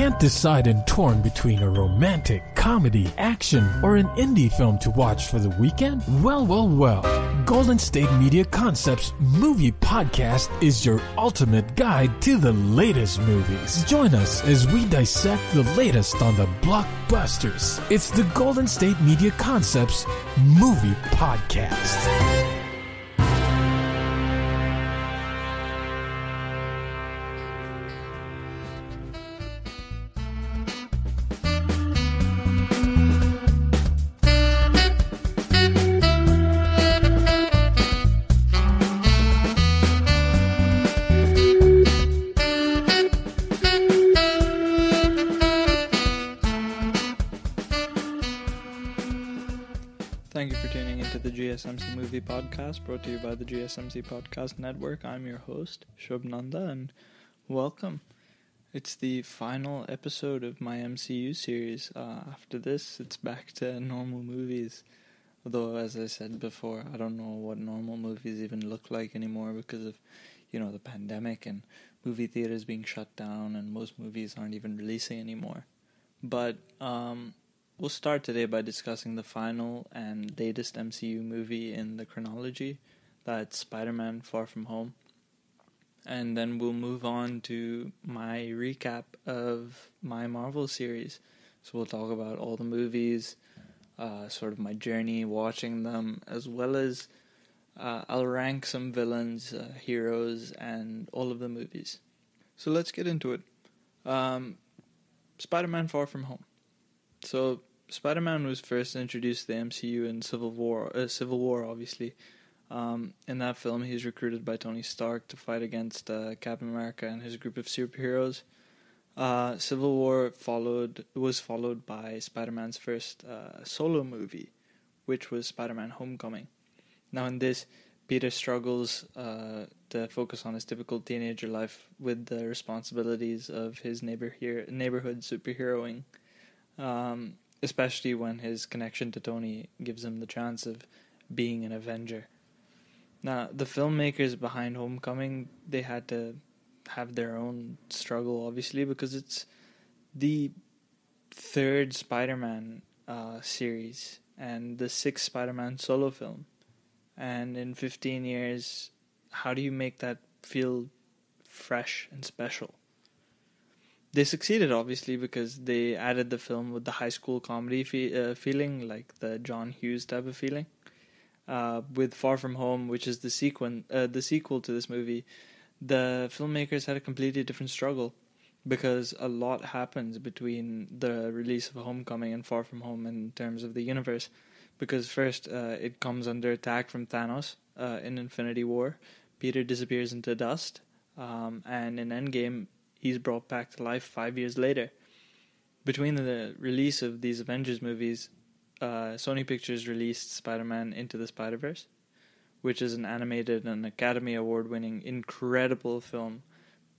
Can't decide and torn between a romantic, comedy, action, or an indie film to watch for the weekend? Well. Golden State Media Concepts Movie Podcast is your ultimate guide to the latest movies. Join us as we dissect the latest on the blockbusters. It's the Golden State Media Concepts Movie Podcast. Thank you for tuning into the GSMC Movie Podcast, brought to you by the GSMC Podcast Network. I'm your host, Shubh, and welcome. It's the final episode of my MCU series. After this, it's back to normal movies. Although, as I said before, I don't know what normal movies even look like anymore because of, the pandemic and movie theaters being shut down and most movies aren't even releasing anymore. But, we'll start today by discussing the final and latest MCU movie in the chronology. That's Spider-Man Far From Home. And then we'll move on to my recap of my Marvel series. So we'll talk about all the movies, sort of my journey watching them, as well as I'll rank some villains, heroes, and all of the movies. So let's get into it. Spider-Man Far From Home. So, Spider-Man was first introduced to the MCU in Civil War, obviously. In that film, he's recruited by Tony Stark to fight against Captain America and his group of superheroes. Civil War was followed by Spider-Man's first solo movie, which was Spider-Man Homecoming. Now, in this, Peter struggles to focus on his typical teenager life with the responsibilities of his neighborhood superheroing. Especially when his connection to Tony gives him the chance of being an Avenger. Now, the filmmakers behind Homecoming, they had to have their own struggle, obviously, because it's the third Spider-Man series and the sixth Spider-Man solo film. And in 15 years, how do you make that feel fresh and special? They succeeded, obviously, because they added the film with the high school comedy feeling, like the John Hughes type of feeling. With Far From Home, which is the sequel to this movie, the filmmakers had a completely different struggle, because a lot happens between the release of Homecoming and Far From Home in terms of the universe. Because first, it comes under attack from Thanos in Infinity War. Peter disappears into dust, and in Endgame, he's brought back to life 5 years later. Between the release of these Avengers movies, Sony Pictures released Spider-Man Into the Spider-Verse, which is an animated and Academy Award-winning incredible film,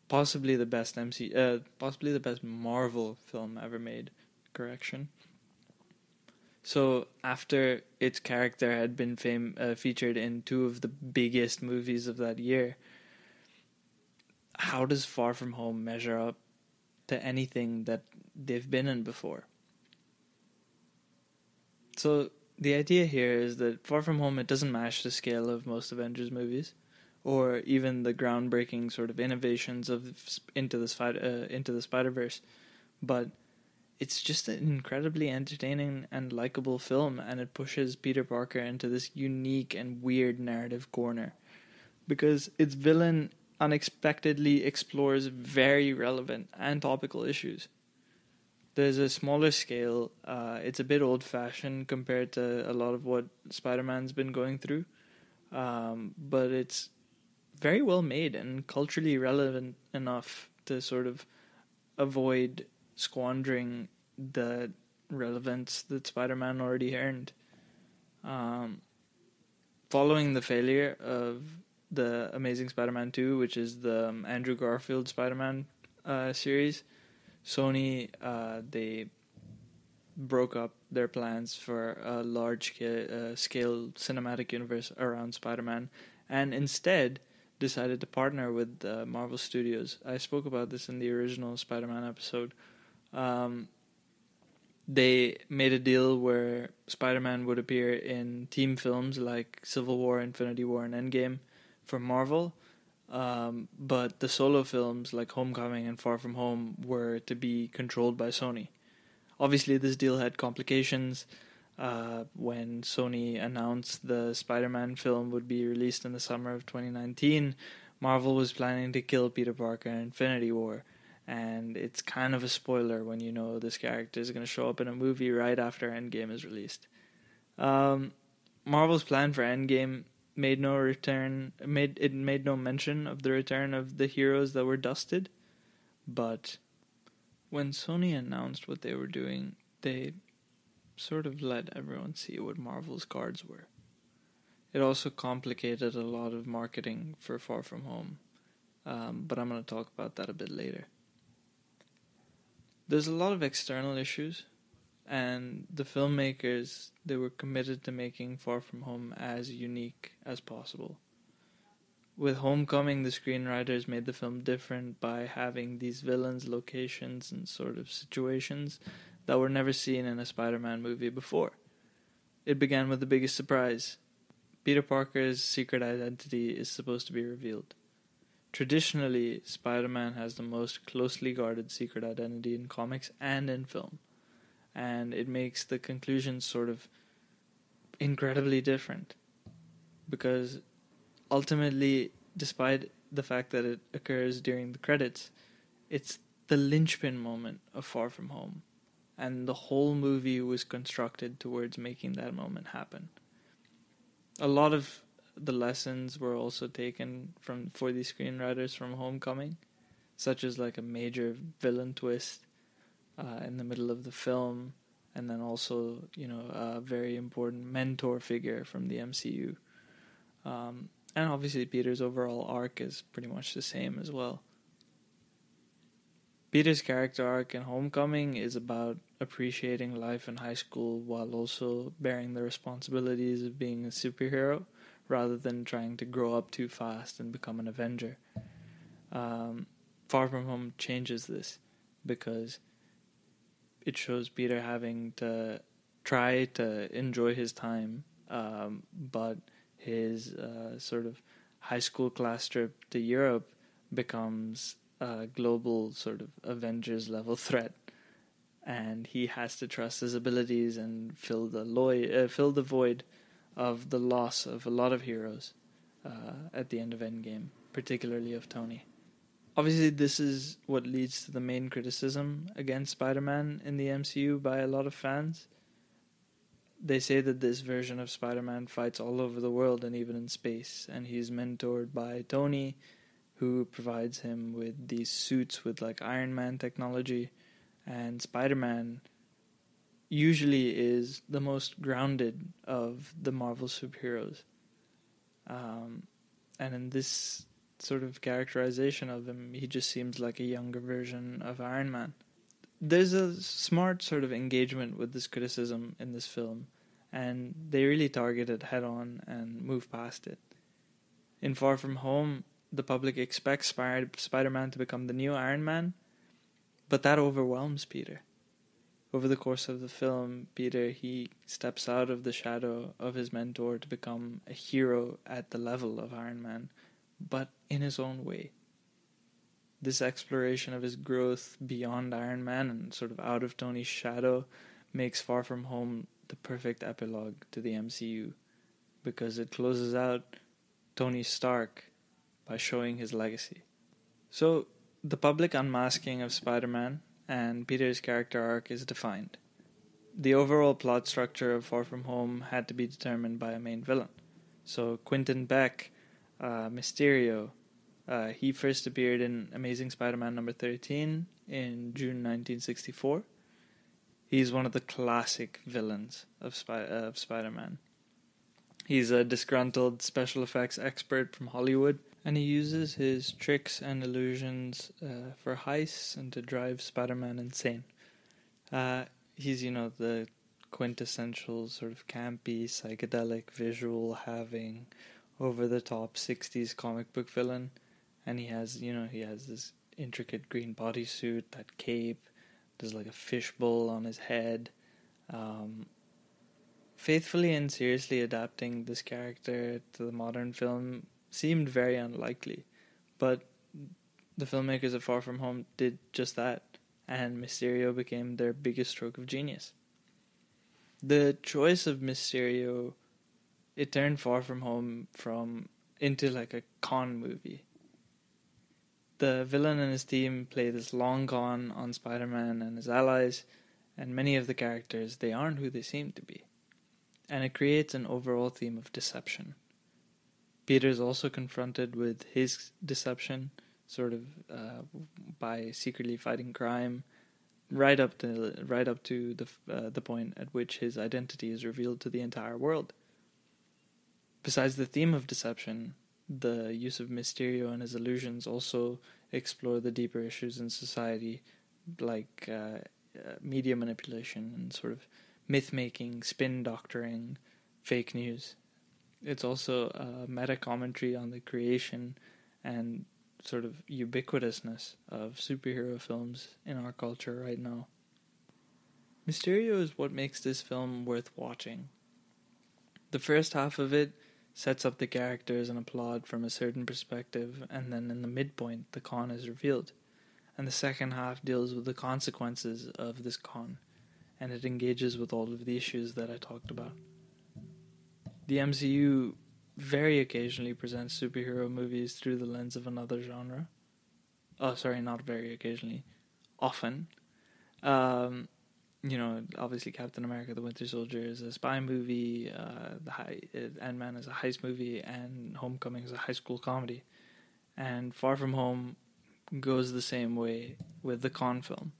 possibly the best Marvel film ever made. Correction. So after its character had been featured in two of the biggest movies of that year, how does Far From Home measure up to anything that they've been in before? So the idea here is that Far From Home, it doesn't match the scale of most Avengers movies, or even the groundbreaking sort of innovations of Into the Spider-Verse, but it's just an incredibly entertaining and likable film, and it pushes Peter Parker into this unique and weird narrative corner, because its villain unexpectedly explores very relevant and topical issues. There's a smaller scale, it's a bit old-fashioned compared to a lot of what Spider-Man's been going through, but it's very well made and culturally relevant enough to sort of avoid squandering the relevance that Spider-Man already earned. Following the failure of the Amazing Spider-Man 2, which is the Andrew Garfield Spider-Man series, Sony, they broke up their plans for a large-scale cinematic universe around Spider-Man, and instead decided to partner with Marvel Studios. I spoke about this in the original Spider-Man episode, They made a deal where Spider-Man would appear in team films like Civil War, Infinity War, and Endgame for Marvel. But the solo films like Homecoming and Far From Home were to be controlled by Sony. Obviously, this deal had complications. When Sony announced the Spider-Man film would be released in the summer of 2019, Marvel was planning to kill Peter Parker in Infinity War. And it's kind of a spoiler when you know this character is going to show up in a movie right after Endgame is released. Marvel's plan for Endgame made no mention of the return of the heroes that were dusted. But when Sony announced what they were doing, they sort of let everyone see what Marvel's cards were. It also complicated a lot of marketing for Far From Home. But I'm going to talk about that a bit later. There's a lot of external issues, and the filmmakers, they were committed to making Far From Home as unique as possible. With Homecoming, the screenwriters made the film different by having these villains, locations, and sort of situations that were never seen in a Spider-Man movie before. It began with the biggest surprise. Peter Parker's secret identity is supposed to be revealed. Traditionally, Spider-Man has the most closely guarded secret identity in comics and in film. And it makes the conclusion sort of incredibly different. Because ultimately, despite the fact that it occurs during the credits, it's the linchpin moment of Far From Home. And the whole movie was constructed towards making that moment happen. A lot of the lessons were also taken for these screenwriters from Homecoming, such as like a major villain twist in the middle of the film, and then also, a very important mentor figure from the MCU. And obviously Peter's overall arc is pretty much the same as well. Peter's character arc in Homecoming is about appreciating life in high school while also bearing the responsibilities of being a superhero, rather than trying to grow up too fast and become an Avenger. Far From Home changes this because it shows Peter having to try to enjoy his time, but his sort of high school class trip to Europe becomes a global sort of Avengers level threat, and he has to trust his abilities and fill the void of the loss of a lot of heroes at the end of Endgame, particularly of Tony. Obviously, this is what leads to the main criticism against Spider-Man in the MCU by a lot of fans. They say that this version of Spider-Man fights all over the world and even in space, and he's mentored by Tony, who provides him with these suits with like Iron Man technology, and Spider-Man usually is the most grounded of the Marvel superheroes. And in this sort of characterization of him, he just seems like a younger version of Iron Man. There's a smart sort of engagement with this criticism in this film, and they really target it head on and move past it. In Far From Home, the public expects Spider-Man to become the new Iron Man, but that overwhelms Peter. Over the course of the film, Peter, he steps out of the shadow of his mentor to become a hero at the level of Iron Man, but in his own way. This exploration of his growth beyond Iron Man and sort of out of Tony's shadow makes Far From Home the perfect epilogue to the MCU, because it closes out Tony Stark by showing his legacy. So, the public unmasking of Spider-Man and Peter's character arc is defined. The overall plot structure of Far From Home had to be determined by a main villain. So Quentin Beck, Mysterio, he first appeared in Amazing Spider-Man number 13 in June 1964. He's one of the classic villains of Spider-Man. He's a disgruntled special effects expert from Hollywood, and he uses his tricks and illusions for heists and to drive Spider-Man insane. He's, the quintessential sort of campy, psychedelic visual having over-the-top 60s comic book villain, and he has this intricate green bodysuit, that cape, There's like a fishbowl on his head. Faithfully and seriously adapting this character to the modern film seemed very unlikely, but the filmmakers of Far From Home did just that, and Mysterio became their biggest stroke of genius. The choice of Mysterio, it turned Far From Home into like a con movie. The villain and his team play this long con on Spider-Man and his allies, and many of the characters, they aren't who they seem to be. And it creates an overall theme of deception. Peter's also confronted with his deception, sort of by secretly fighting crime, right up to the point at which his identity is revealed to the entire world. Besides the theme of deception, the use of Mysterio and his illusions also explore the deeper issues in society, like media manipulation and sort of myth-making, spin-doctoring, fake news. It's also a meta-commentary on the creation and sort of ubiquitousness of superhero films in our culture right now. Mysterio is what makes this film worth watching. The first half of it sets up the characters and a plot from a certain perspective, and then in the midpoint, the con is revealed. And the second half deals with the consequences of this con, and it engages with all of the issues that I talked about. The MCU very occasionally presents superhero movies through the lens of another genre. Oh, sorry, not very occasionally. Often. Obviously Captain America the Winter Soldier is a spy movie, Ant-Man is a heist movie, and Homecoming is a high school comedy. And Far From Home goes the same way with the con film.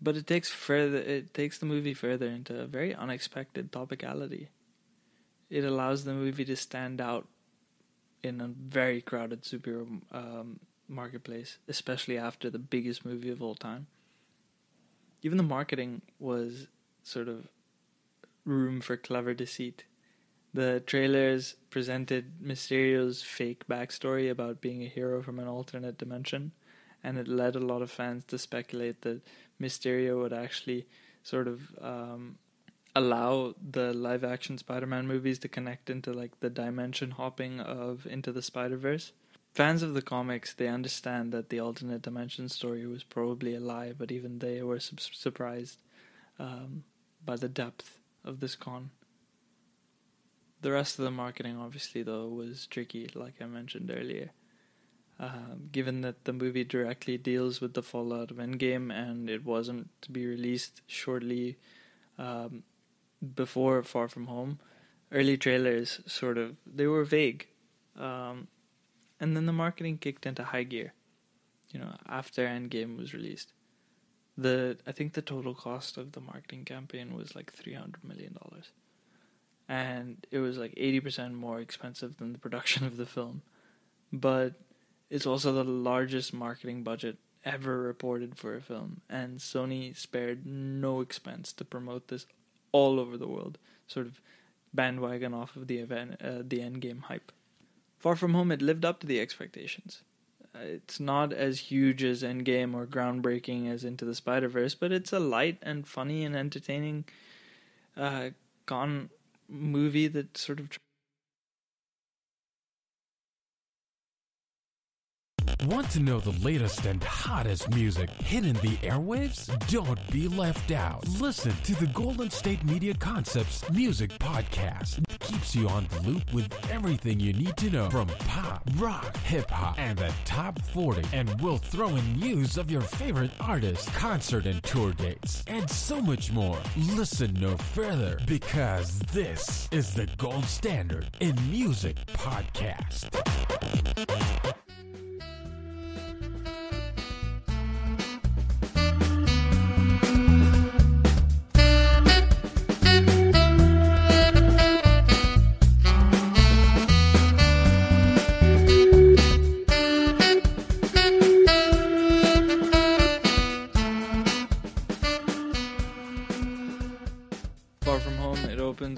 But it takes the movie further into a very unexpected topicality. It allows the movie to stand out in a very crowded superhero marketplace, especially after the biggest movie of all time. Even the marketing was sort of room for clever deceit. The trailers presented Mysterio's fake backstory about being a hero from an alternate dimension, and it led a lot of fans to speculate that Mysterio would actually sort of allow the live-action Spider-Man movies to connect into like the dimension hopping of Into the Spider-Verse. Fans of the comics, they understand that the alternate dimension story was probably a lie, but even they were surprised by the depth of this con. The rest of the marketing, obviously, though, was tricky, like I mentioned earlier. Given that the movie directly deals with the fallout of Endgame and it wasn't to be released shortly before Far From Home, early trailers they were vague. And then the marketing kicked into high gear, after Endgame was released. I think the total cost of the marketing campaign was like $300 million. And it was like 80% more expensive than the production of the film. But it's also the largest marketing budget ever reported for a film. And Sony spared no expense to promote this all over the world. Sort of bandwagon off of the Endgame hype. Far From Home, it lived up to the expectations. It's not as huge as Endgame or groundbreaking as Into the Spider-Verse, but it's a light and funny and entertaining con movie that sort of... Want to know the latest and hottest music hitting the airwaves? Don't be left out. Listen to the Golden State Media Concepts Music Podcast. It keeps you on the loop with everything you need to know from pop, rock, hip-hop, and the top 40. And we'll throw in news of your favorite artists, concert and tour dates, and so much more. Listen no further, because this is the gold standard in music podcast.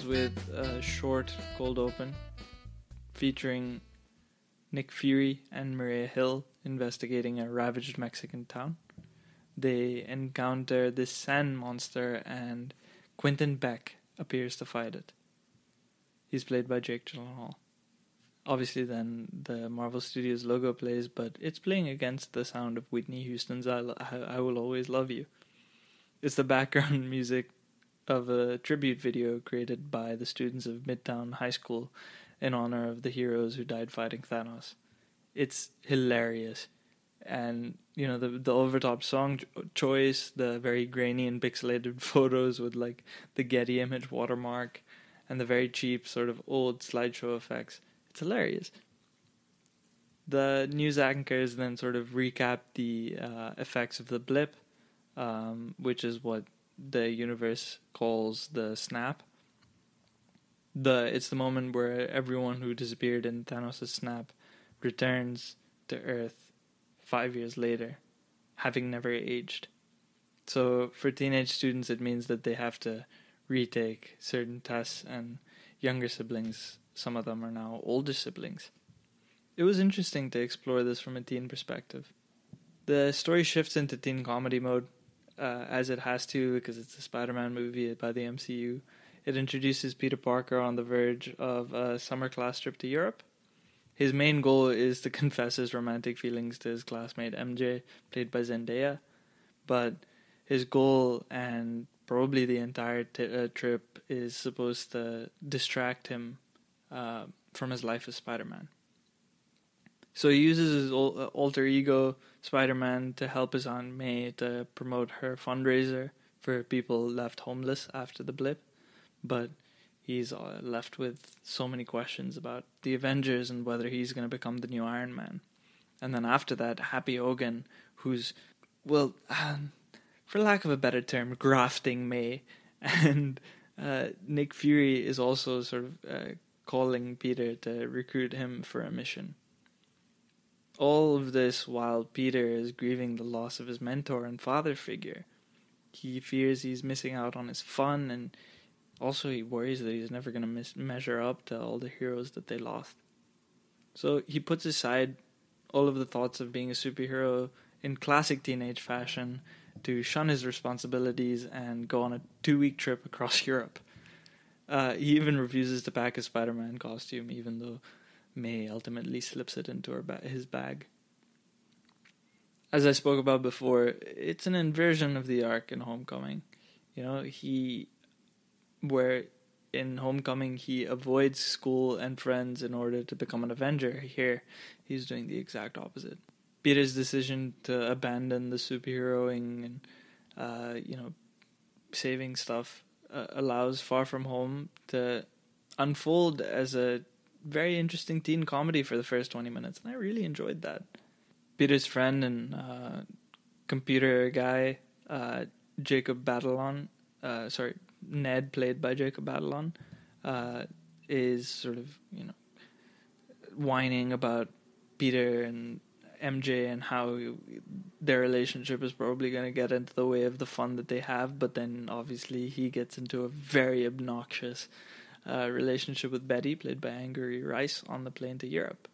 With a short cold open featuring Nick Fury and Maria Hill investigating a ravaged Mexican town. they encounter this sand monster, and Quentin Beck appears to fight it. He's played by Jake Gyllenhaal. Obviously, then the Marvel Studios logo plays, but it's playing against the sound of Whitney Houston's I Will Always Love You. It's the background music of a tribute video created by the students of Midtown High School in honor of the heroes who died fighting Thanos. It's hilarious. And, you know, the over-top song choice, the very grainy and pixelated photos with, like, the Getty image watermark, and the very cheap sort of old slideshow effects. It's hilarious. The news anchors then sort of recap the effects of the blip, which is what the universe calls the snap. It's the moment where everyone who disappeared in Thanos' snap returns to Earth 5 years later, having never aged. So for teenage students, it means that they have to retake certain tests, and younger siblings, some of them are now older siblings. It was interesting to explore this from a teen perspective. The story shifts into teen comedy mode, as it has to, because it's a Spider-Man movie by the MCU. It introduces Peter Parker on the verge of a summer class trip to Europe. His main goal is to confess his romantic feelings to his classmate MJ, played by Zendaya. But his goal, and probably the entire trip, is supposed to distract him from his life as Spider-Man. So he uses his alter ego, Spider-Man, to help his Aunt May to promote her fundraiser for people left homeless after the blip. But he's left with so many questions about the Avengers and whether he's going to become the new Iron Man. And then after that, Happy Hogan, who's, well, for lack of a better term, grafting May. And Nick Fury is also sort of calling Peter to recruit him for a mission. All of this while Peter is grieving the loss of his mentor and father figure. He fears he's missing out on his fun, and also he worries that he's never going to measure up to all the heroes that they lost. So he puts aside all of the thoughts of being a superhero in classic teenage fashion to shun his responsibilities and go on a 2-week trip across Europe. He even refuses to pack his Spider-Man costume, even though May ultimately slips it into his bag. As I spoke about before, it's an inversion of the arc in Homecoming. You know, where in Homecoming he avoids school and friends in order to become an Avenger. Here, he's doing the exact opposite. Peter's decision to abandon the superheroing and, saving stuff allows Far From Home to unfold as a very interesting teen comedy for the first 20 minutes, and I really enjoyed that. Peter's friend and computer guy, Jacob Batalon, Ned, played by Jacob Batalon, is sort of, whining about Peter and MJ and how their relationship is probably going to get into the way of the fun that they have, but then obviously he gets into a very obnoxious relationship with Betty, played by Angourie Rice, on the plane to Europe.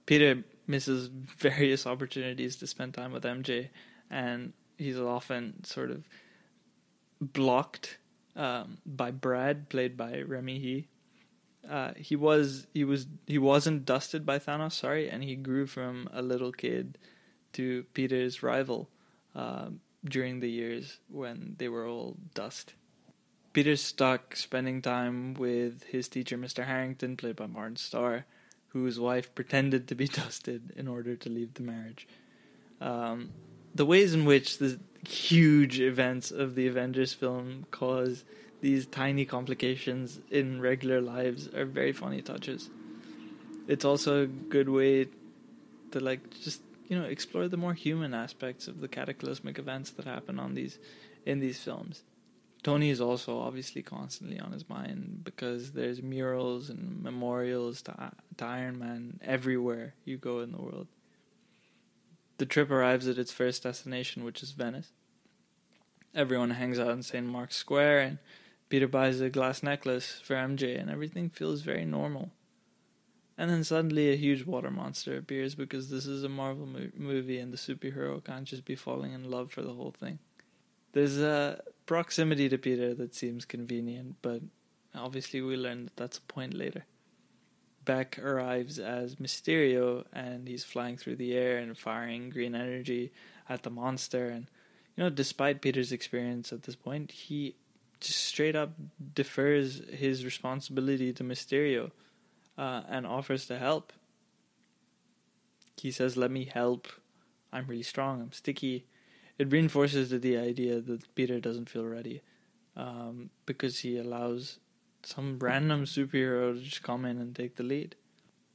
Peter misses various opportunities to spend time with MJ, and he's often sort of blocked by Brad, played by Remy Hee. He wasn't dusted by Thanos, and he grew from a little kid to Peter's rival during the years when they were all dust. Peter's stuck spending time with his teacher, Mr. Harrington, played by Martin Starr, whose wife pretended to be dusted in order to leave the marriage. The ways in which the huge events of the Avengers film cause these tiny complications in regular lives are very funny touches. It's also a good way to explore the more human aspects of the cataclysmic events that happen in these films. Tony is also obviously constantly on his mind because there's murals and memorials to Iron Man everywhere you go in the world. The trip arrives at its first destination, which is Venice. Everyone hangs out in St. Mark's Square, and Peter buys a glass necklace for MJ, and everything feels very normal. And then suddenly a huge water monster appears because this is a Marvel movie and the superhero can't just be falling in love for the whole thing. There's a proximity to Peter that seems convenient, but obviously we learn that that's a point later. Beck arrives as Mysterio, and he's flying through the air and firing green energy at the monster. And, despite Peter's experience at this point, he just straight up defers his responsibility to Mysterio and offers to help. He says, "Let me help. I'm really strong. I'm sticky." It reinforces the idea that Peter doesn't feel ready because he allows some random superhero to just come in and take the lead.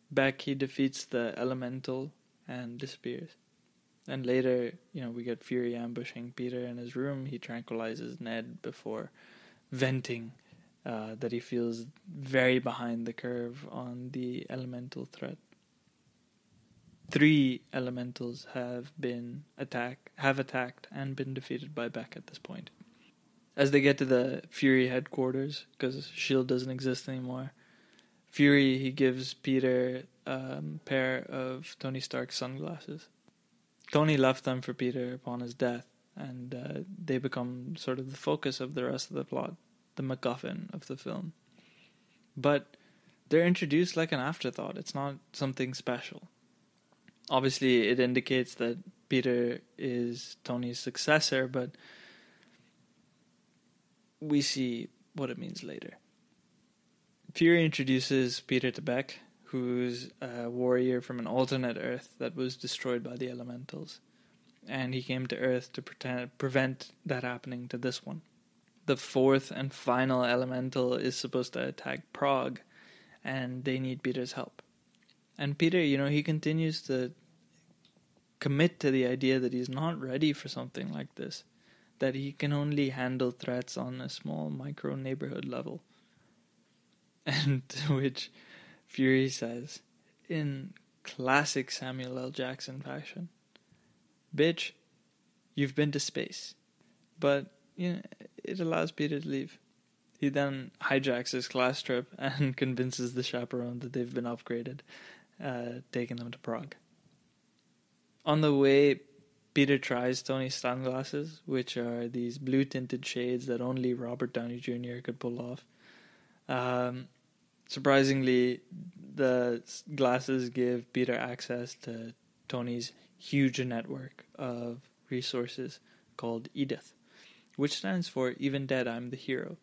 Beck, he defeats the elemental and disappears. And later, we get Fury ambushing Peter in his room. He tranquilizes Ned before venting that he feels very behind the curve on the elemental threat. 3 elementals have attacked and been defeated by Beck at this point. As they get to the Fury headquarters, because S.H.I.E.L.D. doesn't exist anymore, Fury, he gives Peter a pair of Tony Stark's sunglasses. Tony left them for Peter upon his death, and they become sort of the focus of the rest of the plot, the MacGuffin of the film. But they're introduced like an afterthought. It's not something special. Obviously, it indicates that Peter is Tony's successor, but we see what it means later. Fury introduces Peter to Beck, who's a warrior from an alternate Earth that was destroyed by the elementals. And he came to Earth to prevent that happening to this one. The 4th and final elemental is supposed to attack Prague, and they need Peter's help. And Peter, he continues to commit to the idea that he's not ready for something like this, that he can only handle threats on a small micro neighborhood level. And to which Fury says, in classic Samuel L. Jackson fashion, "Bitch, you've been to space." But, it allows Peter to leave. He then hijacks his class trip and convinces the chaperone that they've been upgraded, taking them to Prague. On the way, Peter tries Tony's sunglasses, which are these blue-tinted shades that only Robert Downey Jr. could pull off. Surprisingly, the glasses give Peter access to Tony's huge network of resources called Edith, which stands for "Even Dead, I'm the Hero."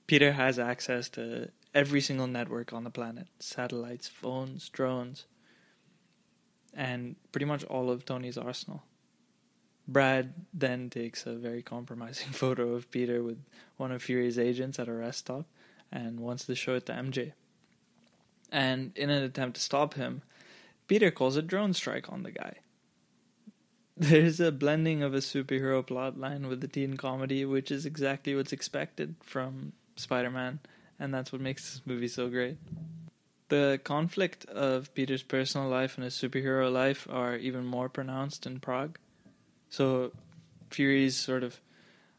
Peter has access to every single network on the planet, satellites, phones, drones, and pretty much all of Tony's arsenal. Brad then takes a very compromising photo of Peter with one of Fury's agents at a rest stop and wants to show it to MJ. And in an attempt to stop him, Peter calls a drone strike on the guy. There's a blending of a superhero plotline with the teen comedy, which is exactly what's expected from Spider-Man, and that's what makes this movie so great. The conflict of Peter's personal life and his superhero life are even more pronounced in Prague. So Fury's sort of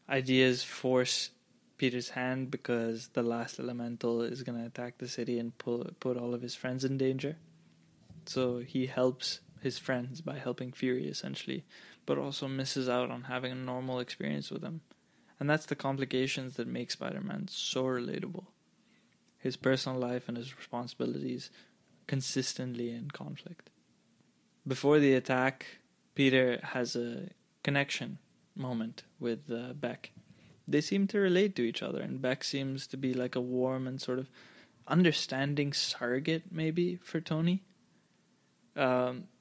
ideas force Peter's hand because the last elemental is going to attack the city and put all of his friends in danger. So he helps his friends by helping Fury, essentially, but also misses out on having a normal experience with him. And that's the complications that make Spider-Man so relatable. His personal life and his responsibilities consistently in conflict. Before the attack, Peter has a connection moment with Beck. They seem to relate to each other, and Beck seems to be like a warm and sort of understanding surrogate, maybe, for Tony.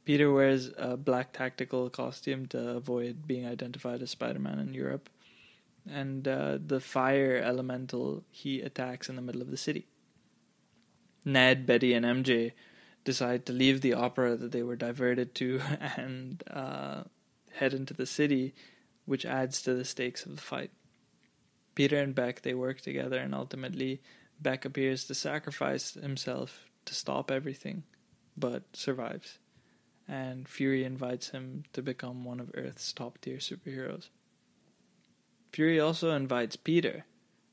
Peter wears a black tactical costume to avoid being identified as Spider-Man in Europe. And the fire elemental he attacks in the middle of the city. Ned, Betty, and MJ decide to leave the opera that they were diverted to and head into the city, which adds to the stakes of the fight. Peter and Beck, they work together, and ultimately Beck appears to sacrifice himself to stop everything, but survives. And Fury invites him to become one of Earth's top-tier superheroes. Fury also invites Peter,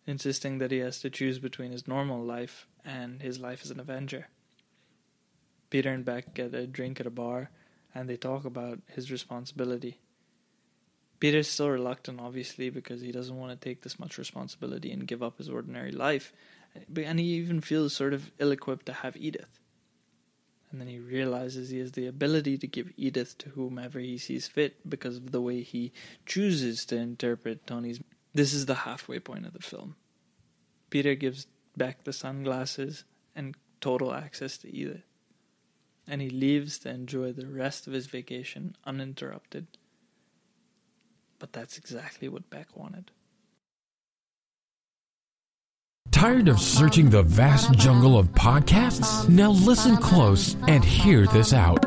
insisting that he has to choose between his normal life and his life as an Avenger. Peter and Beck get a drink at a bar, and they talk about his responsibility. Peter's still reluctant, obviously, because he doesn't want to take this much responsibility and give up his ordinary life. And he even feels sort of ill-equipped to have Edith. And then he realizes he has the ability to give Edith to whomever he sees fit because of the way he chooses to interpret Tony's. This is the halfway point of the film. Peter gives Beck the sunglasses and total access to Edith. And he leaves to enjoy the rest of his vacation uninterrupted. But that's exactly what Beck wanted. Tired of searching the vast jungle of podcasts? Now listen close and hear this out.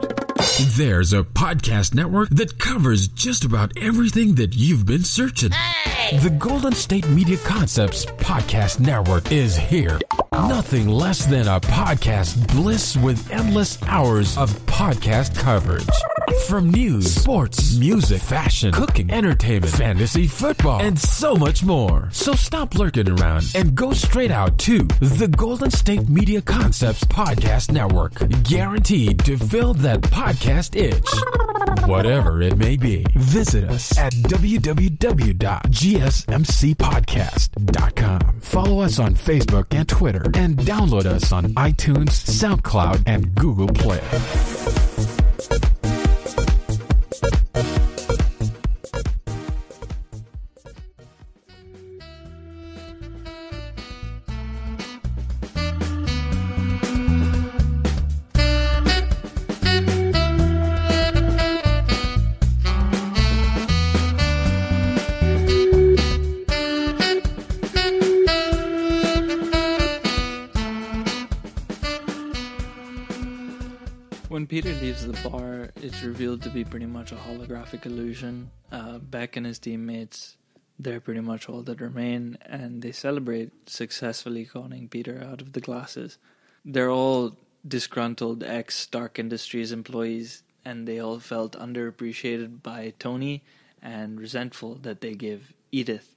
There's a podcast network that covers just about everything that you've been searching. Hey! The Golden State Media Concepts Podcast Network is here. Nothing less than a podcast bliss with endless hours of podcast coverage. From news, sports, music, fashion, cooking, entertainment, fantasy, football, and so much more. So stop lurking around and go straight out to the Golden State Media Concepts Podcast Network. Guaranteed to fill that podcast itch. Whatever it may be. Visit us at www.gsmcpodcast.com. Follow us on Facebook and Twitter, and download us on iTunes, SoundCloud, and Google Play. When Peter leaves the bar, it's revealed to be pretty much a holographic illusion. Beck and his teammates, they're pretty much all that remain, and they celebrate successfully conning Peter out of the glasses. They're all disgruntled ex-Stark Industries employees, and they all felt underappreciated by Tony and resentful that they give Edith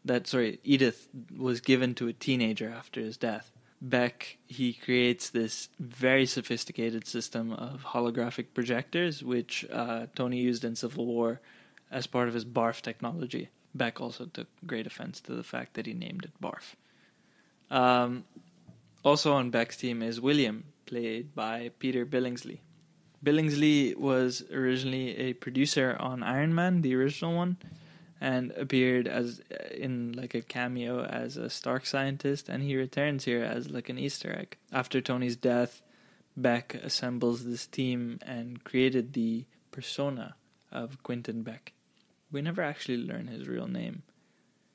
was given to a teenager after his death. Beck, he creates this very sophisticated system of holographic projectors, which Tony used in Civil War as part of his BARF technology. Beck also took great offense to the fact that he named it BARF. Also on Beck's team is William, played by Peter Billingsley. Billingsley was originally a producer on Iron Man, the original one, and appeared as in like a cameo as a Stark scientist, and he returns here as like an Easter egg. After Tony's death, Beck assembles this team and created the persona of Quentin Beck. We never actually learn his real name.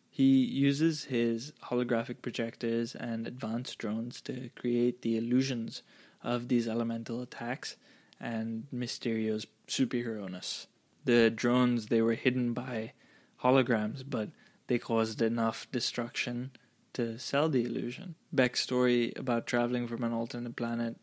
He uses his holographic projectors and advanced drones to create the illusions of these elemental attacks and Mysterio's superhero-ness. The drones, they were hidden by holograms, but they caused enough destruction to sell the illusion. Beck's story about traveling from an alternate planet,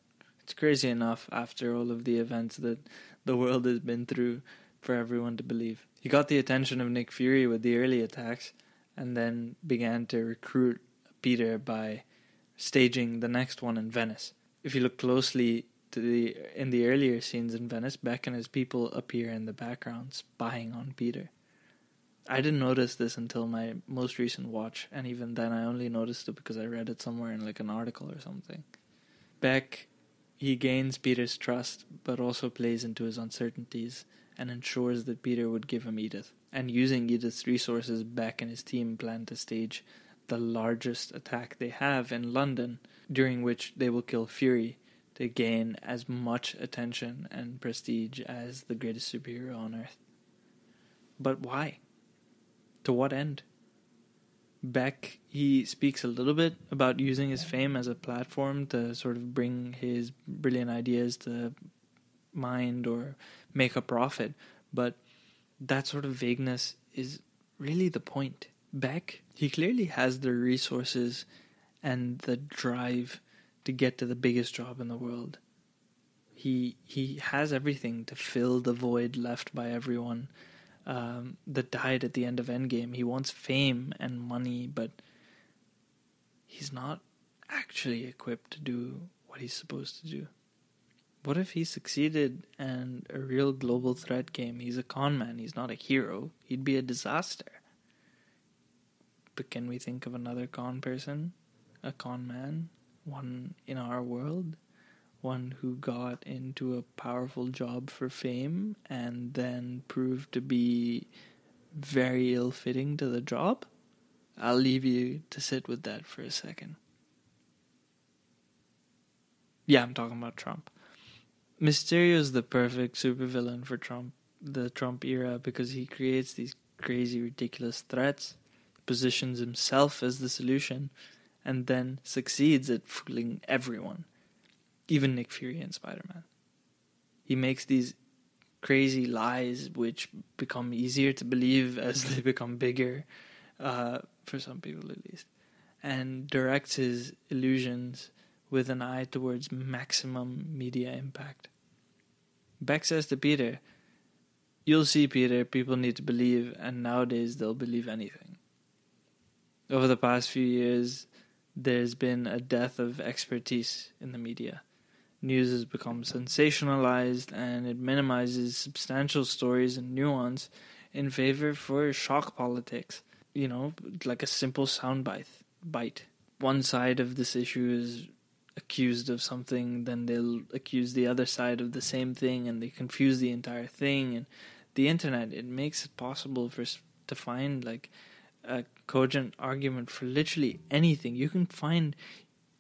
it's crazy enough after all of the events that the world has been through for everyone to believe. He got the attention of Nick Fury with the early attacks, and then began to recruit Peter by staging the next one in Venice. If you look closely in the earlier scenes in Venice, Beck and his people appear in the background spying on Peter. I didn't notice this until my most recent watch, and even then I only noticed it because I read it somewhere in like an article or something. Beck, he gains Peter's trust, but also plays into his uncertainties and ensures that Peter would give him Edith. And using Edith's resources, Beck and his team plan to stage the largest attack they have in London, during which they will kill Fury to gain as much attention and prestige as the greatest superhero on Earth. But why? To what end? Beck, he speaks a little bit about using his fame as a platform to sort of bring his brilliant ideas to mind or make a profit, but that sort of vagueness is really the point. Beck, he clearly has the resources and the drive to get to the biggest job in the world. He has everything to fill the void left by everyone that died at the end of Endgame. He wants fame and money, but he's not actually equipped to do what he's supposed to do. What if he succeeded and a real global threat came? He's a con man. He's not a hero. He'd be a disaster. But can we think of another con person? A con man? One in our world? One who got into a powerful job for fame and then proved to be very ill-fitting to the job? I'll leave you to sit with that for a second. Yeah, I'm talking about Trump. Mysterio is the perfect supervillain for Trump, the Trump era, because he creates these crazy, ridiculous threats, positions himself as the solution, and then succeeds at fooling everyone, even Nick Fury and Spider-Man. He makes these crazy lies which become easier to believe as they become bigger, for some people at least, and directs his illusions with an eye towards maximum media impact. Beck says to Peter, "You'll see, Peter, people need to believe, and nowadays they'll believe anything." Over the past few years, there's been a death of expertise in the media. News has become sensationalized, and it minimizes substantial stories and nuance in favor for shock politics. You know, like a simple soundbite. One side of this issue is accused of something, then they'll accuse the other side of the same thing, and they confuse the entire thing. And the internet, it makes it possible to find like a cogent argument for literally anything. You can find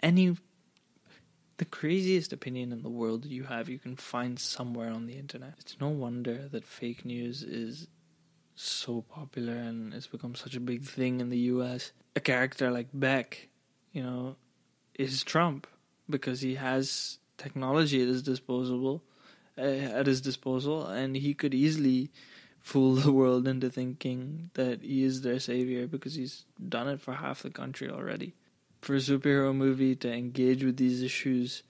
the craziest opinion in the world you can find somewhere on the internet. It's no wonder that fake news is so popular and it's become such a big thing in the US. A character like Beck, is Trump, because he has technology at his disposal, and he could easily fool the world into thinking that he is their savior because he's done it for half the country already. For a superhero movie to engage with these issues,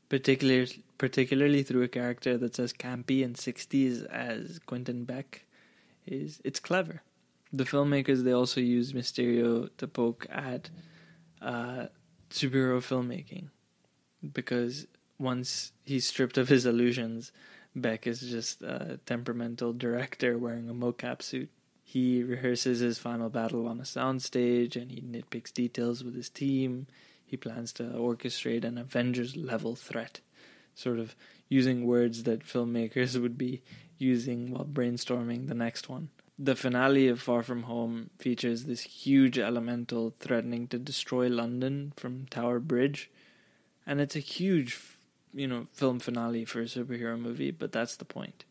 particularly through a character that's as campy and 60s as Quentin Beck, it's clever. The filmmakers, they also use Mysterio to poke at superhero filmmaking, because once he's stripped of his illusions, Beck is just a temperamental director wearing a mocap suit. He rehearses his final battle on a soundstage, and he nitpicks details with his team. He plans to orchestrate an Avengers-level threat, sort of using words that filmmakers would be using while brainstorming the next one. The finale of Far From Home features this huge elemental threatening to destroy London from Tower Bridge, and it's a huge, film finale for a superhero movie, but that's the point.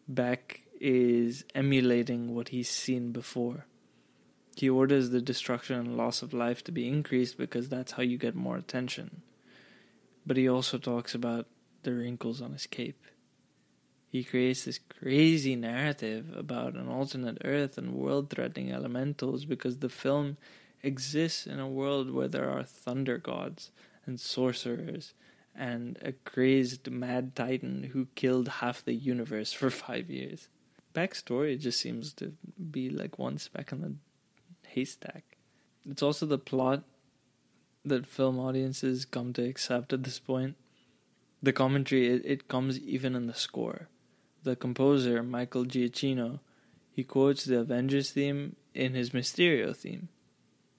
Beck is emulating what he's seen before. He orders the destruction and loss of life to be increased because that's how you get more attention. But he also talks about the wrinkles on his cape. He creates this crazy narrative about an alternate Earth and world-threatening elementals because the film exists in a world where there are thunder gods and sorcerers and a crazed mad titan who killed half the universe for 5 years. Beck's story just seems to be like one speck in the haystack. It's also the plot that film audiences come to accept at this point. The commentary, it comes even in the score. The composer, Michael Giacchino, he quotes the Avengers theme in his Mysterio theme,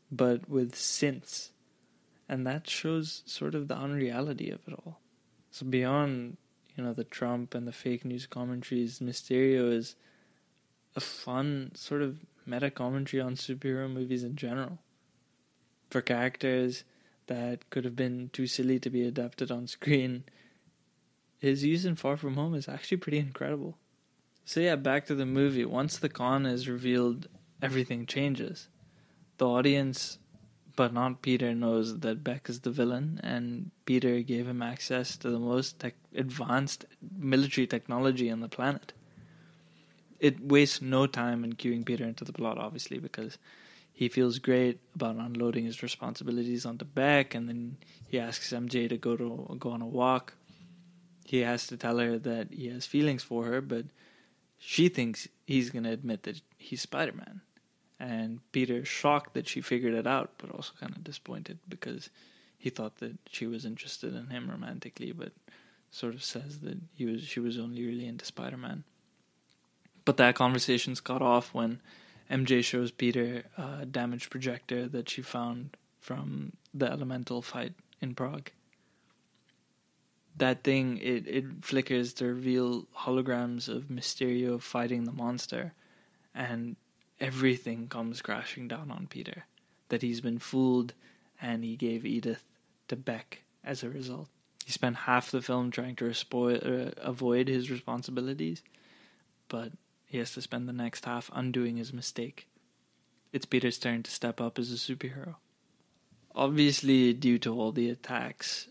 but with synths. And that shows sort of the unreality of it all. So beyond, the Trump and the fake news commentaries, Mysterio is a fun sort of meta commentary on superhero movies in general. For characters that could have been too silly to be adapted on screen, his use in Far From Home is actually pretty incredible. So yeah, back to the movie. Once the con is revealed, everything changes. The audience, but not Peter, knows that Beck is the villain, and Peter gave him access to the most advanced military technology on the planet. It wastes no time in cueing Peter into the plot, obviously, because he feels great about unloading his responsibilities onto Beck, and then he asks MJ to go on a walk. He has to tell her that he has feelings for her, but she thinks he's going to admit that he's Spider-Man. And Peter's shocked that she figured it out, but also kind of disappointed because he thought that she was interested in him romantically, but sort of says that she was only really into Spider-Man. But that conversation's cut off when MJ shows Peter a damaged projector that she found from the elemental fight in Prague. That thing, it flickers to reveal holograms of Mysterio fighting the monster, and everything comes crashing down on Peter. That he's been fooled, and he gave Edith to Beck as a result. He spent half the film trying to avoid his responsibilities, but he has to spend the next half undoing his mistake. It's Peter's turn to step up as a superhero. Obviously, due to all the attacks,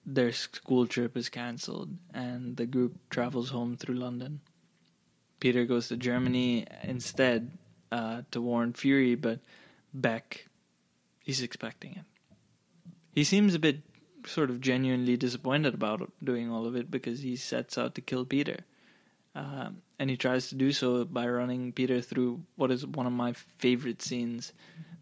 their school trip is cancelled, and the group travels home through London. Peter goes to Germany instead to warn Fury, but Beck, he's expecting it. He seems a bit sort of genuinely disappointed about doing all of it because he sets out to kill Peter. And he tries to do so by running Peter through what is one of my favorite scenes.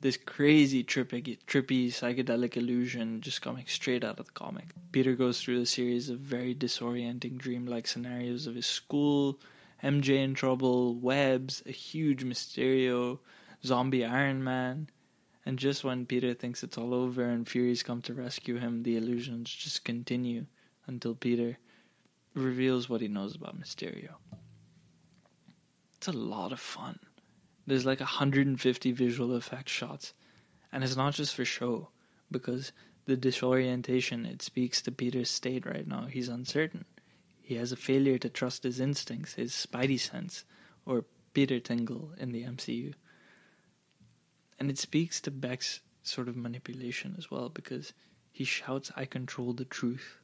This crazy, trippy, psychedelic illusion just coming straight out of the comic. Peter goes through a series of very disorienting, dreamlike scenarios of his school, MJ in trouble, webs, a huge Mysterio, zombie Iron Man. And just when Peter thinks it's all over and Fury's come to rescue him, the illusions just continue until Peter reveals what he knows about Mysterio. It's a lot of fun. There's like 150 visual effects shots, and it's not just for show, because the disorientation, it speaks to Peter's state right now. He's uncertain. He has a failure to trust his instincts, his spidey sense, or Peter Tingle in the MCU. And it speaks to Beck's sort of manipulation as well, because he shouts, "I control the truth."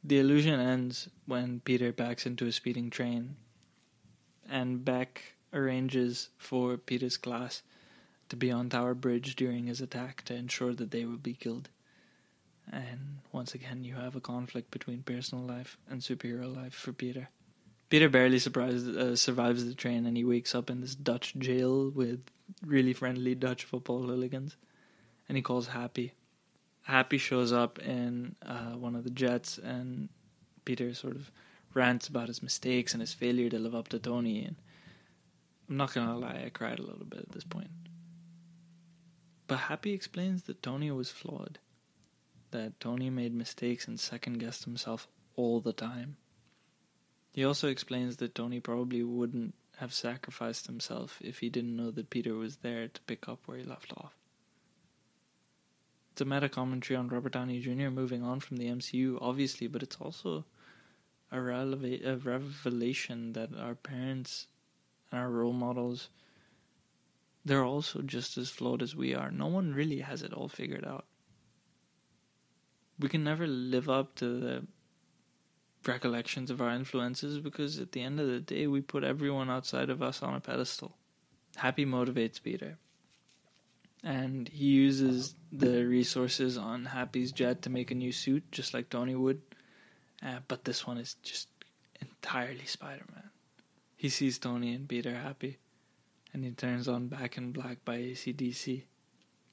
The illusion ends when Peter backs into a speeding train, and Beck arranges for Peter's class to be on Tower Bridge during his attack to ensure that they will be killed. And once again, you have a conflict between personal life and superhero life for Peter. Peter barely survives the train, and he wakes up in this Dutch jail with really friendly Dutch football hooligans, and he calls Happy. Happy shows up in one of the jets, and Peter sort of rants about his mistakes and his failure to live up to Tony. And I'm not going to lie, I cried a little bit at this point. But Happy explains that Tony was flawed, that Tony made mistakes and second-guessed himself all the time. He also explains that Tony probably wouldn't have sacrificed himself if he didn't know that Peter was there to pick up where he left off. It's a meta-commentary on Robert Downey Jr. moving on from the MCU, obviously, but it's also a revelation that our parents and our role models, they're also just as flawed as we are. No one really has it all figured out. We can never live up to the recollections of our influences because at the end of the day, we put everyone outside of us on a pedestal. Happy motivates Peter. And he uses the resources on Happy's jet to make a new suit, just like Tony would. But this one is just entirely Spider-Man. He sees Tony and Peter happy, and he turns on Back in Black by AC/DC.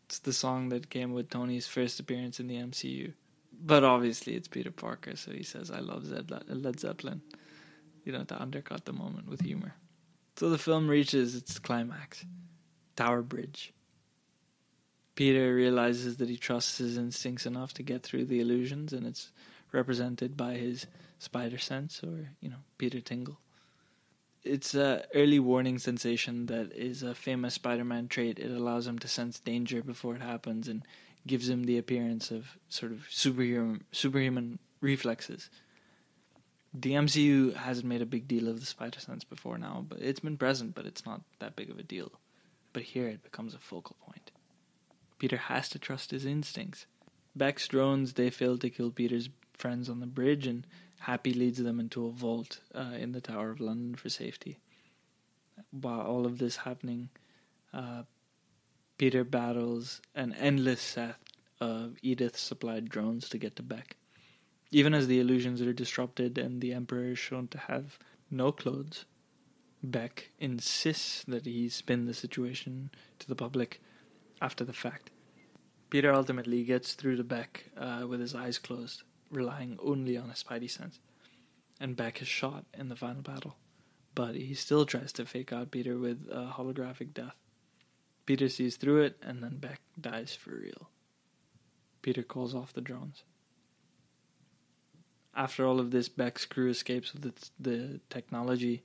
It's the song that came with Tony's first appearance in the MCU. But obviously it's Peter Parker, so he says, "I love Led Zeppelin," to undercut the moment with humor. So the film reaches its climax. Tower Bridge. Peter realizes that he trusts his instincts enough to get through the illusions, and it's represented by his spider sense, or, Peter Tingle. It's an early warning sensation that is a famous Spider-Man trait. It allows him to sense danger before it happens and gives him the appearance of sort of superhuman reflexes. The MCU hasn't made a big deal of the spider sense before now, but it's been present, but it's not that big of a deal. But here it becomes a focal point. Peter has to trust his instincts. Beck's drones, they fail to kill Peter's friends on the bridge, and Happy leads them into a vault in the Tower of London for safety. While all of this happening, Peter battles an endless set of Edith-supplied drones to get to Beck. Even as the illusions are disrupted and the Emperor is shown to have no clothes, Beck insists that he spin the situation to the public after the fact. Peter ultimately gets through to Beck with his eyes closed, relying only on his spidey sense. And Beck is shot in the final battle, but he still tries to fake out Peter with a holographic death. Peter sees through it, and then Beck dies for real. Peter calls off the drones. After all of this, Beck's crew escapes with the technology,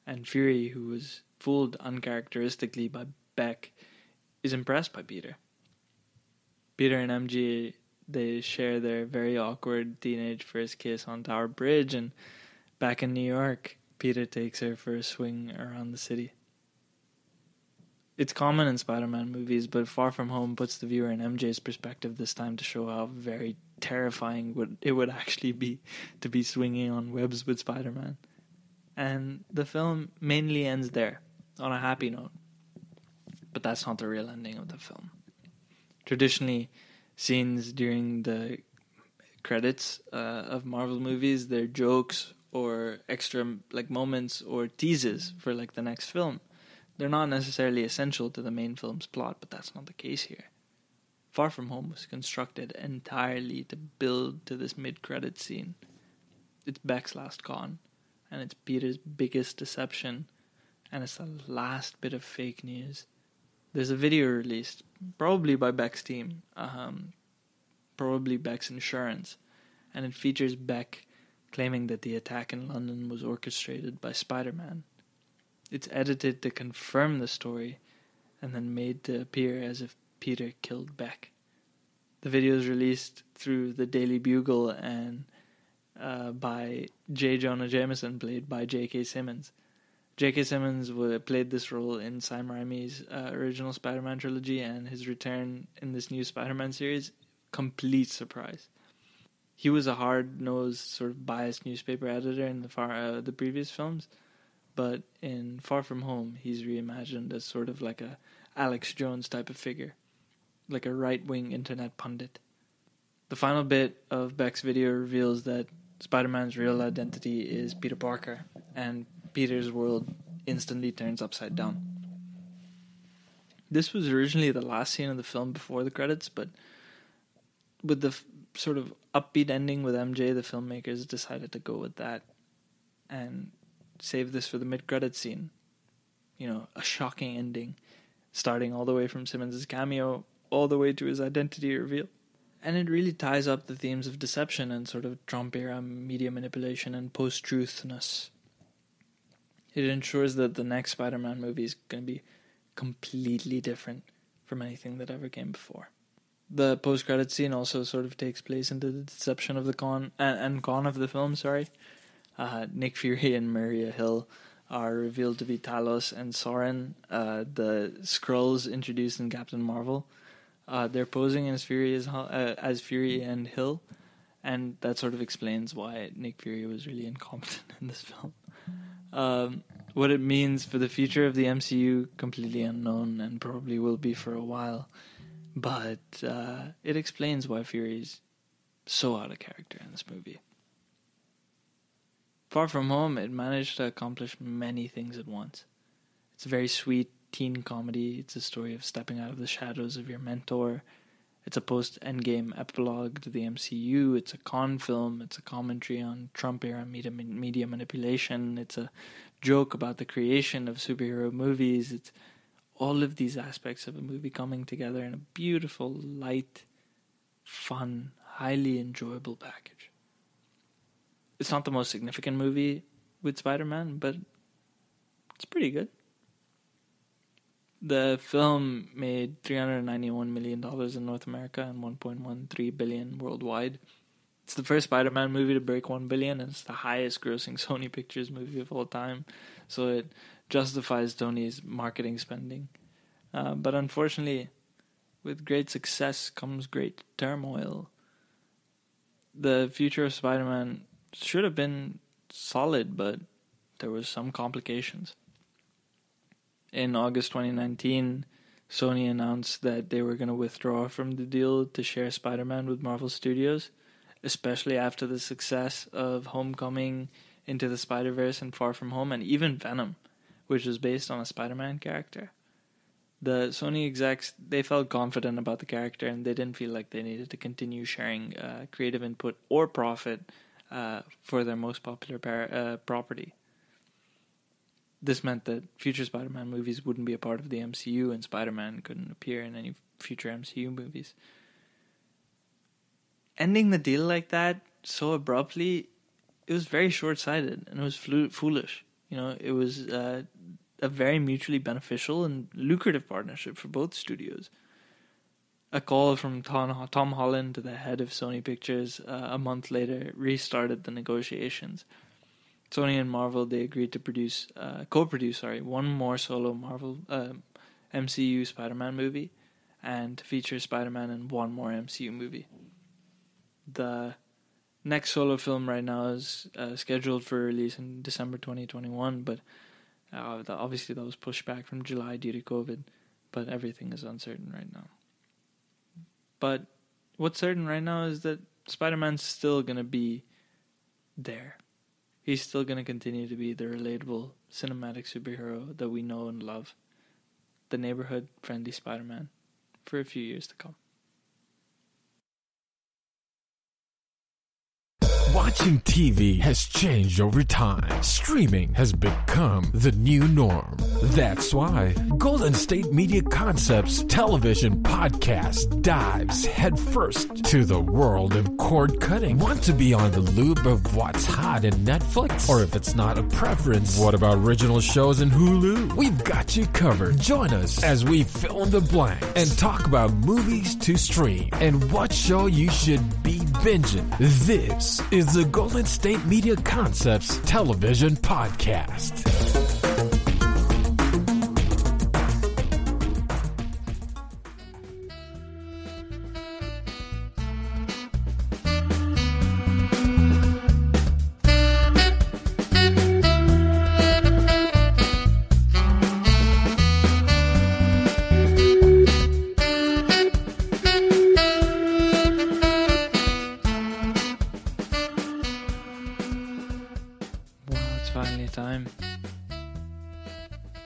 and Fury, who was fooled uncharacteristically by Beck, is impressed by Peter. Peter and MJ, they share their very awkward teenage first kiss on Tower Bridge, and back in New York, Peter takes her for a swing around the city. It's common in Spider-Man movies, but Far From Home puts the viewer in MJ's perspective this time to show how very terrifying it would actually be to be swinging on webs with Spider-Man. And the film mainly ends there, on a happy note. But that's not the real ending of the film. Traditionally, scenes during the credits of Marvel movies, they're jokes or extra moments or teases for the next film. They're not necessarily essential to the main film's plot, but that's not the case here. Far From Home was constructed entirely to build to this mid-credit scene. It's Beck's last con, and it's Peter's biggest deception, and it's the last bit of fake news. There's a video released, probably by Beck's team, probably Beck's insurance, and it features Beck claiming that the attack in London was orchestrated by Spider-Man. It's edited to confirm the story, and then made to appear as if Peter killed Beck. The video is released through the Daily Bugle and by J. Jonah Jameson, played by J.K. Simmons. J.K. Simmons played this role in Sam Raimi's original Spider-Man trilogy, and his return in this new Spider-Man series, complete surprise. He was a hard-nosed, sort of biased newspaper editor in the previous films, but in Far From Home, he's reimagined as sort of like a Alex Jones type of figure, like a right-wing internet pundit. The final bit of Beck's video reveals that Spider-Man's real identity is Peter Parker, and Peter's world instantly turns upside down. This was originally the last scene of the film before the credits, but with the sort of upbeat ending with MJ, the filmmakers decided to go with that and save this for the mid-credits scene. A shocking ending, starting all the way from Simmons' cameo all the way to his identity reveal. And it really ties up the themes of deception and sort of Trump-era media manipulation and post-truthness. It ensures that the next Spider-Man movie is going to be completely different from anything that ever came before. The post-credit scene also sort of takes place into the deception of the con of the film. Nick Fury and Maria Hill are revealed to be Talos and Soren, the Skrulls introduced in Captain Marvel. They're posing as Fury and Hill, and that sort of explains why Nick Fury was really incompetent in this film. What it means for the future of the MCU, completely unknown, and probably will be for a while. But it explains why Fury's so out of character in this movie. Far From Home, it managed to accomplish many things at once. It's a very sweet teen comedy. It's a story of stepping out of the shadows of your mentor. It's a post-Endgame epilogue to the MCU. It's a con film. It's a commentary on Trump-era media manipulation. It's a joke about the creation of superhero movies. It's all of these aspects of a movie coming together in a beautiful, light, fun, highly enjoyable package. It's not the most significant movie with Spider-Man, but it's pretty good. The film made $391 million in North America and $1.13 billion worldwide. It's the first Spider-Man movie to break $1 billion, and it's the highest grossing Sony Pictures movie of all time. So it justifies Sony's marketing spending. But unfortunately, with great success comes great turmoil. The future of Spider-Man should have been solid, but there was some complications. In August 2019, Sony announced that they were going to withdraw from the deal to share Spider-Man with Marvel Studios, especially after the success of Homecoming, Into the Spider-Verse, and Far From Home, and even Venom, which was based on a Spider-Man character. The Sony execs, they felt confident about the character, and they didn't feel like they needed to continue sharing creative input or profit for their most popular property. This meant that future Spider-Man movies wouldn't be a part of the MCU, and Spider-Man couldn't appear in any future MCU movies. Ending the deal like that so abruptly, it was very short-sighted, and it was foolish. It was a very mutually beneficial and lucrative partnership for both studios. A call from Tom Holland to the head of Sony Pictures a month later restarted the negotiations. Sony and Marvel, they agreed to co-produce one more solo Marvel MCU Spider-Man movie, and to feature Spider-Man in one more MCU movie. The next solo film right now is scheduled for release in December 2021, but obviously that was pushed back from July due to COVID, but everything is uncertain right now. But what's certain right now is that Spider-Man's still going to be there. He's still going to continue to be the relatable cinematic superhero that we know and love. The neighborhood-friendly Spider-Man for a few years to come. Watching TV has changed over time. Streaming has become the new norm. That's why Golden State Media Concepts television podcast dives headfirst to the world of cord cutting. Want to be on the loop of what's hot in Netflix? Or if it's not a preference, what about original shows in Hulu? We've got you covered. Join us as we fill in the blanks and talk about movies to stream and what show you should be binging. This is the Golden State Media Concepts television podcast.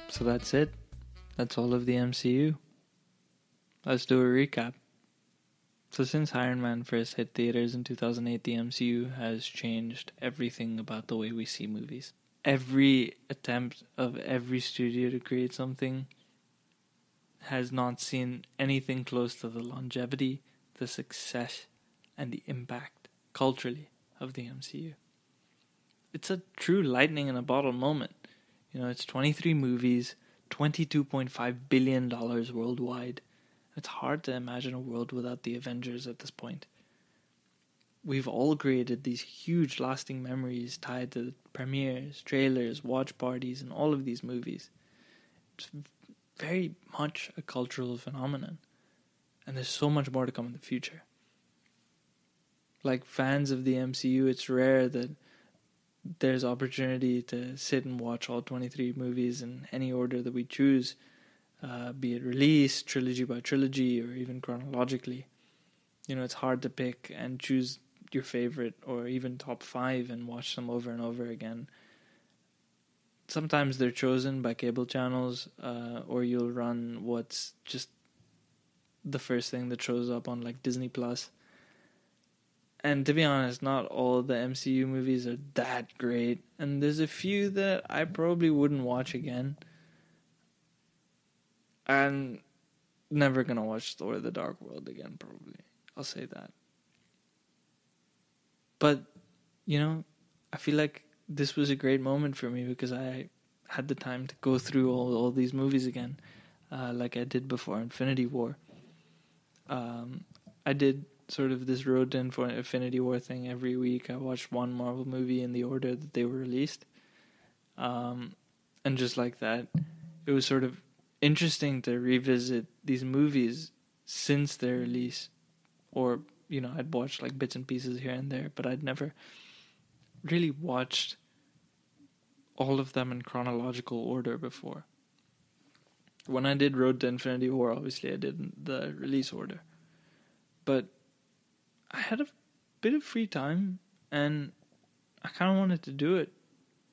So that's it. That's all of the MCU. Let's do a recap. So since Iron Man first hit theaters in 2008, the MCU has changed everything about the way we see movies. Every attempt of every studio to create something has not seen anything close to the longevity, the success, and the impact culturally of the MCU. It's a true lightning in a bottle moment. It's 23 movies, $22.5 billion worldwide. It's hard to imagine a world without the Avengers at this point. We've all created these huge lasting memories tied to premieres, trailers, watch parties, and all of these movies. It's very much a cultural phenomenon. And there's so much more to come in the future. Like fans of the MCU, it's rare that there's opportunity to sit and watch all 23 movies in any order that we choose, be it release, trilogy by trilogy, or even chronologically. It's hard to pick and choose your favorite or even top 5 and watch them over and over again. Sometimes they're chosen by cable channels, or you'll run what's just the first thing that shows up on like Disney Plus. And to be honest, not all of the MCU movies are that great. And there's a few that I probably wouldn't watch again. I'm never going to watch Thor the Dark World again, probably. I'll say that. But, I feel like this was a great moment for me because I had the time to go through all these movies again, like I did before Infinity War. I did sort of this road to Infinity War thing every week. I watched one Marvel movie in the order that they were released. And just like that, it was sort of interesting to revisit these movies since their release. Or, I'd watched like bits and pieces here and there, but I'd never really watched all of them in chronological order before. When I did Road to Infinity War, obviously I did the release order. But I had a bit of free time, and I kind of wanted to do it.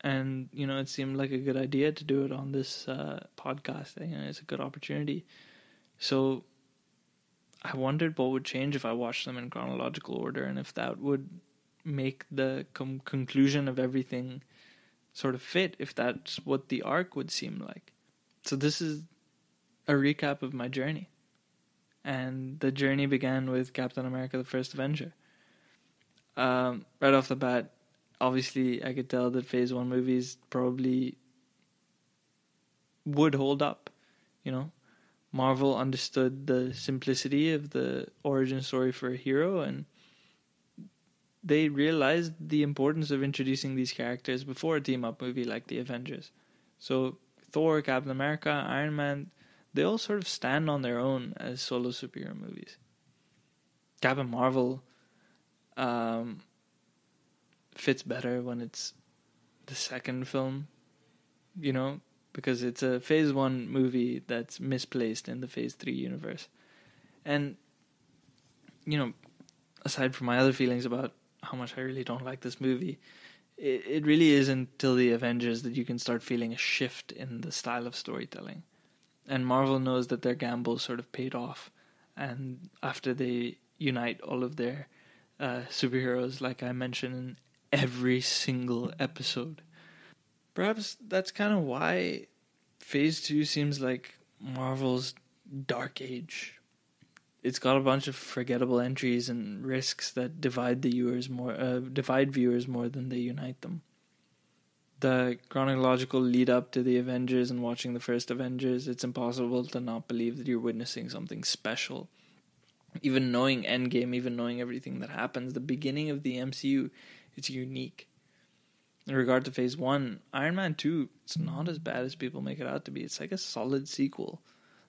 And, it seemed like a good idea to do it on this podcast. It's a good opportunity. So I wondered what would change if I watched them in chronological order, and if that would make the conclusion of everything sort of fit, if that's what the arc would seem like. So this is a recap of my journey. And the journey began with Captain America, the First Avenger. Right off the bat, obviously I could tell that Phase 1 movies probably would hold up, Marvel understood the simplicity of the origin story for a hero, and they realized the importance of introducing these characters before a team-up movie like the Avengers. So Thor, Captain America, Iron Man, they all sort of stand on their own as solo superhero movies. Captain Marvel fits better when it's the second film, because it's a Phase 1 movie that's misplaced in the Phase 3 universe. And, aside from my other feelings about how much I really don't like this movie, it really isn't till the Avengers that you can start feeling a shift in the style of storytelling. And Marvel knows that their gamble sort of paid off. And after they unite all of their superheroes, like I mentioned in every single episode, perhaps that's kind of why Phase 2 seems like Marvel's dark age. It's got a bunch of forgettable entries and risks that divide viewers more than they unite them. The chronological lead up to the Avengers and watching the first Avengers, it's impossible to not believe that you're witnessing something special. Even knowing Endgame, even knowing everything that happens, the beginning of the MCU, it's unique. In regard to Phase 1, Iron Man 2, it's not as bad as people make it out to be. It's like a solid sequel.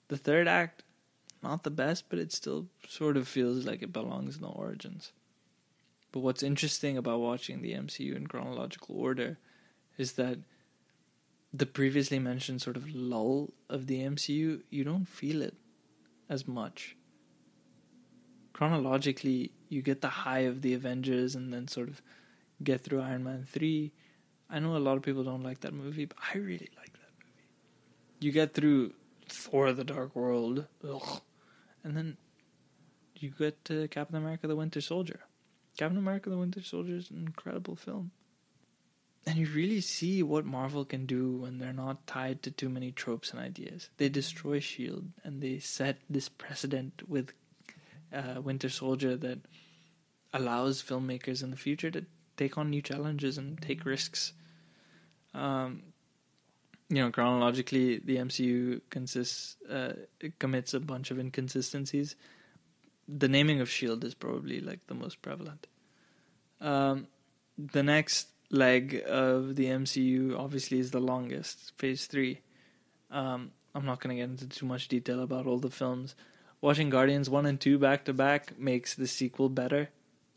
The third act, not the best, but it still sort of feels like it belongs in the origins. But what's interesting about watching the MCU in chronological order is that the previously mentioned sort of lull of the MCU, you don't feel it as much. Chronologically, you get the high of the Avengers and then sort of get through Iron Man 3. I know a lot of people don't like that movie, but I really like that movie. You get through Thor: The Dark World, and then you get to Captain America: The Winter Soldier. Captain America: The Winter Soldier is an incredible film. And you really see what Marvel can do when they're not tied to too many tropes and ideas. They destroy S.H.I.E.L.D. and they set this precedent with Winter Soldier that allows filmmakers in the future to take on new challenges and take risks. Chronologically, the MCU commits a bunch of inconsistencies. The naming of S.H.I.E.L.D. is probably like the most prevalent. The next leg of the MCU obviously is the longest, Phase 3. I'm not going to get into too much detail about all the films. Watching Guardians 1 and 2 back to back makes the sequel better.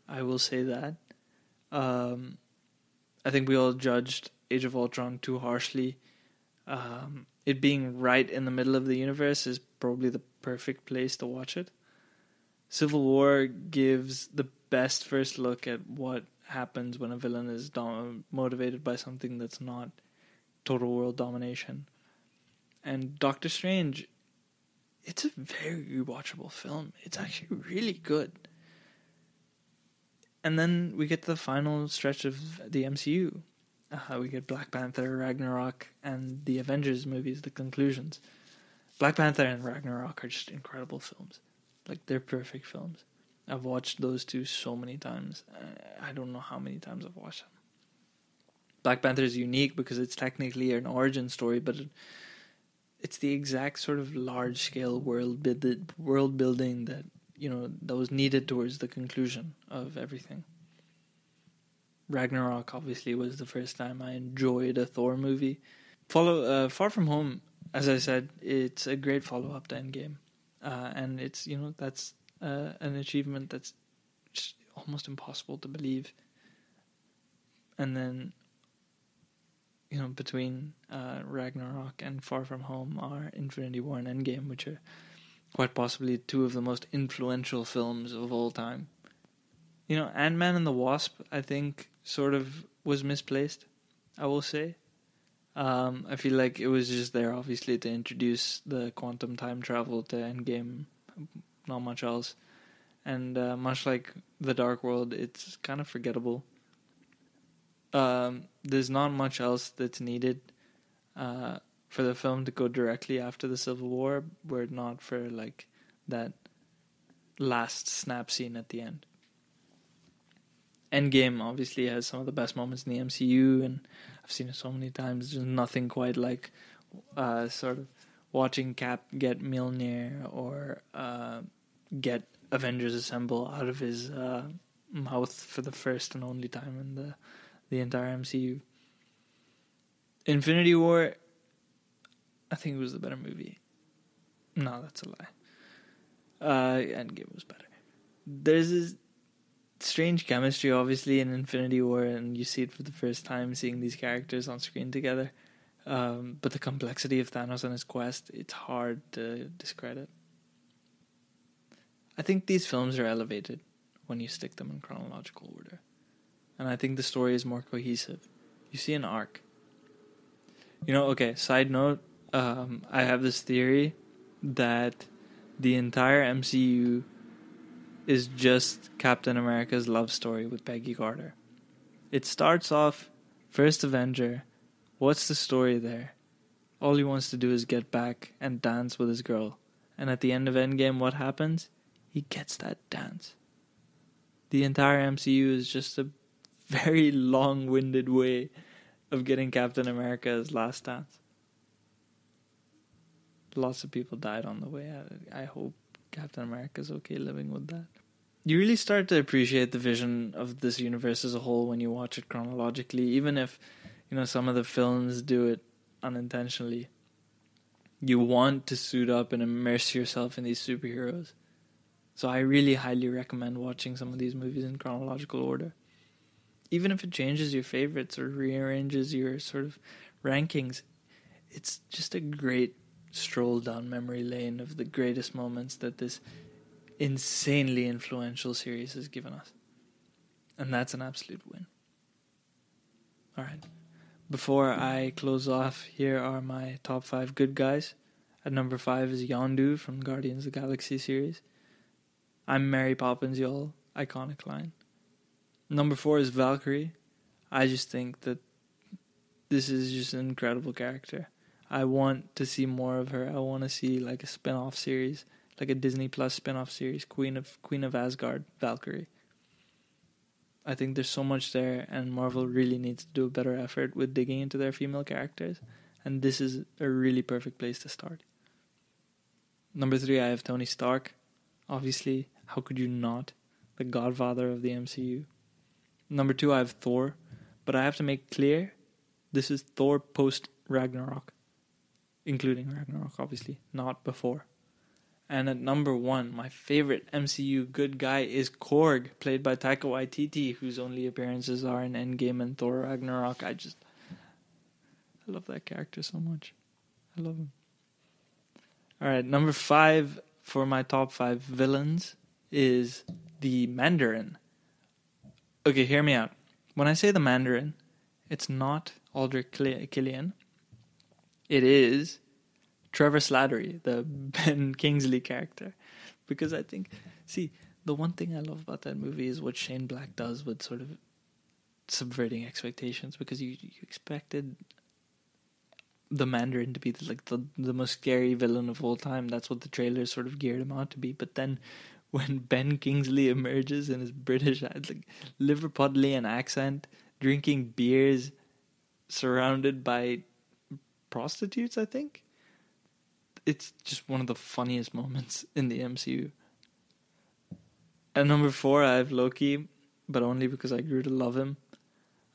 I will say that. I think we all judged Age of Ultron too harshly. It being right in the middle of the universe is probably the perfect place to watch it. Civil War gives the best first look at what happens when a villain is motivated by something that's not total world domination. And Doctor Strange, it's a very rewatchable film. It's actually really good. And then we get to the final stretch of the MCU. We get Black Panther, Ragnarok, and the Avengers movies, the conclusions. Black Panther and Ragnarok are just incredible films. Like, they're perfect films. I've watched those two so many times. I don't know how many times I've watched them. Black Panther is unique because it's technically an origin story, but it's the exact sort of large-scale world building that, that was needed towards the conclusion of everything. Ragnarok obviously was the first time I enjoyed a Thor movie. Far From Home, as I said, it's a great follow-up to Endgame. And it's, that's an achievement that's just almost impossible to believe. And then, between Ragnarok and Far From Home are Infinity War and Endgame, which are quite possibly two of the most influential films of all time. Ant-Man and the Wasp, I think, sort of was misplaced. I will say. I feel like it was just there, obviously, to introduce the quantum time travel to Endgame. Not much else. And much like The Dark World, it's kind of forgettable. There's not much else that's needed for the film to go directly after the Civil War, were it not for like that last snap scene at the end. Endgame obviously has some of the best moments in the MCU, and I've seen it so many times. There's nothing quite like sort of watching Cap get Mjolnir or get Avengers Assemble out of his mouth for the first and only time in the entire MCU. Infinity War, I think it was the better movie. No, that's a lie. Endgame was better. There's this strange chemistry, obviously, in Infinity War, and you see it for the first time, seeing these characters on screen together. But the complexity of Thanos and his quest, it's hard to discredit. I think these films are elevated when you stick them in chronological order. And I think the story is more cohesive. You see an arc. Okay, side note, I have this theory that the entire MCU is just Captain America's love story with Peggy Carter. It starts off, first Avenger. What's the story there? All he wants to do is get back and dance with his girl. And at the end of Endgame, what happens? He gets that dance. The entire MCU is just a very long-winded way of getting Captain America's last dance. Lots of people died on the way. I hope Captain America's okay living with that. You really start to appreciate the vision of this universe as a whole when you watch it chronologically, even if, some of the films do it unintentionally. You want to suit up and immerse yourself in these superheroes. So I really highly recommend watching some of these movies in chronological order. Even if it changes your favorites or rearranges your sort of rankings, it's just a great stroll down memory lane of the greatest moments that this insanely influential series has given us. And that's an absolute win. Alright. Before I close off, here are my top 5 good guys. At number 5 is Yondu from Guardians of the Galaxy series. I'm Mary Poppins, y'all. Iconic line. Number 4 is Valkyrie. I just think that this is just an incredible character. I want to see more of her. I want to see like a spin-off series, like a Disney Plus spin-off series, Queen of Asgard, Valkyrie. I think there's so much there, and Marvel really needs to do a better effort with digging into their female characters, and this is a really perfect place to start. Number 3, I have Tony Stark. Obviously, how could you not? The godfather of the MCU. Number 2, I have Thor, but I have to make clear, this is Thor post Ragnarok, including Ragnarok, obviously, not before. And at number 1, my favorite MCU good guy is Korg, played by Taika Waititi, whose only appearances are in Endgame and Thor Ragnarok. I love that character so much. I love him. Alright, number 5 for my top 5 villains is the Mandarin. Okay, hear me out. When I say the Mandarin, it's not Aldrich Killian. It is Trevor Slattery, the Ben Kingsley character. Because I think, the one thing I love about that movie is what Shane Black does with sort of subverting expectations. Because you expected the Mandarin to be the most scary villain of all time. That's what the trailers sort of geared him out to be. But then when Ben Kingsley emerges in his British, Liverpudlian accent, drinking beers, surrounded by prostitutes, I think. It's just one of the funniest moments in the MCU. At number 4, I have Loki, but only because I grew to love him.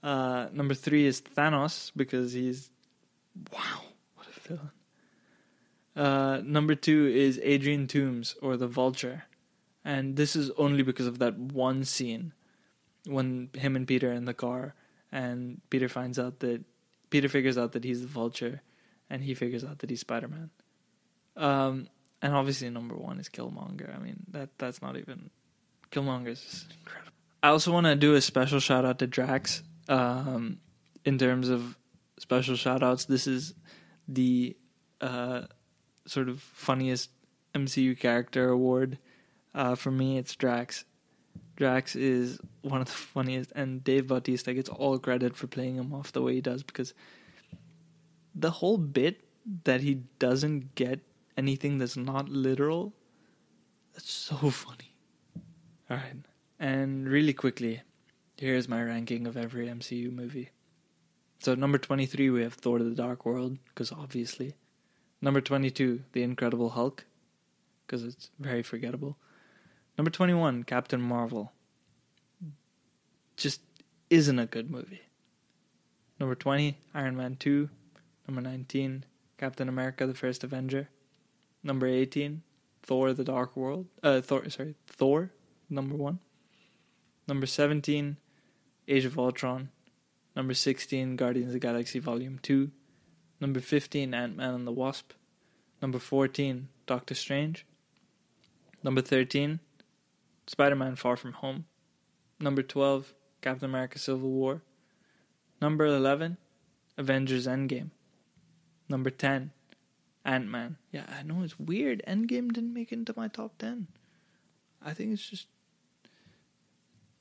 Number 3 is Thanos, because he's... Wow, what a villain. Number 2 is Adrian Toomes, or the Vulture. And this is only because of that one scene when him and Peter are in the car, and Peter figures out that he's the Vulture, and he figures out that he's Spider-Man. And obviously number 1 is Killmonger. I mean, that's not even... Killmonger is just incredible. I also want to do a special shout out to Drax. in terms of special shout-outs, this is the sort of funniest MCU character award. For me, it's Drax. Drax is one of the funniest, and Dave Bautista gets all credit for playing him off the way he does, because the whole bit that he doesn't get anything that's not literal, that's so funny. Alright, and really quickly, here's my ranking of every MCU movie. So number 23, we have Thor: The Dark World, because obviously. Number 22, The Incredible Hulk, because it's very forgettable. Number 21, Captain Marvel. Just isn't a good movie. Number 20, Iron Man 2. Number 19, Captain America: The First Avenger. Number 18, Thor: The Dark World. Thor, number 1. Number 17, Age of Ultron. Number 16, Guardians of the Galaxy Volume 2. Number 15, Ant-Man and the Wasp. Number 14, Doctor Strange. Number 13, Spider-Man: Far From Home. Number 12, Captain America: Civil War. Number 11, Avengers: Endgame. Number 10, Ant-Man. Yeah, I know it's weird. Endgame didn't make it into my top 10. I think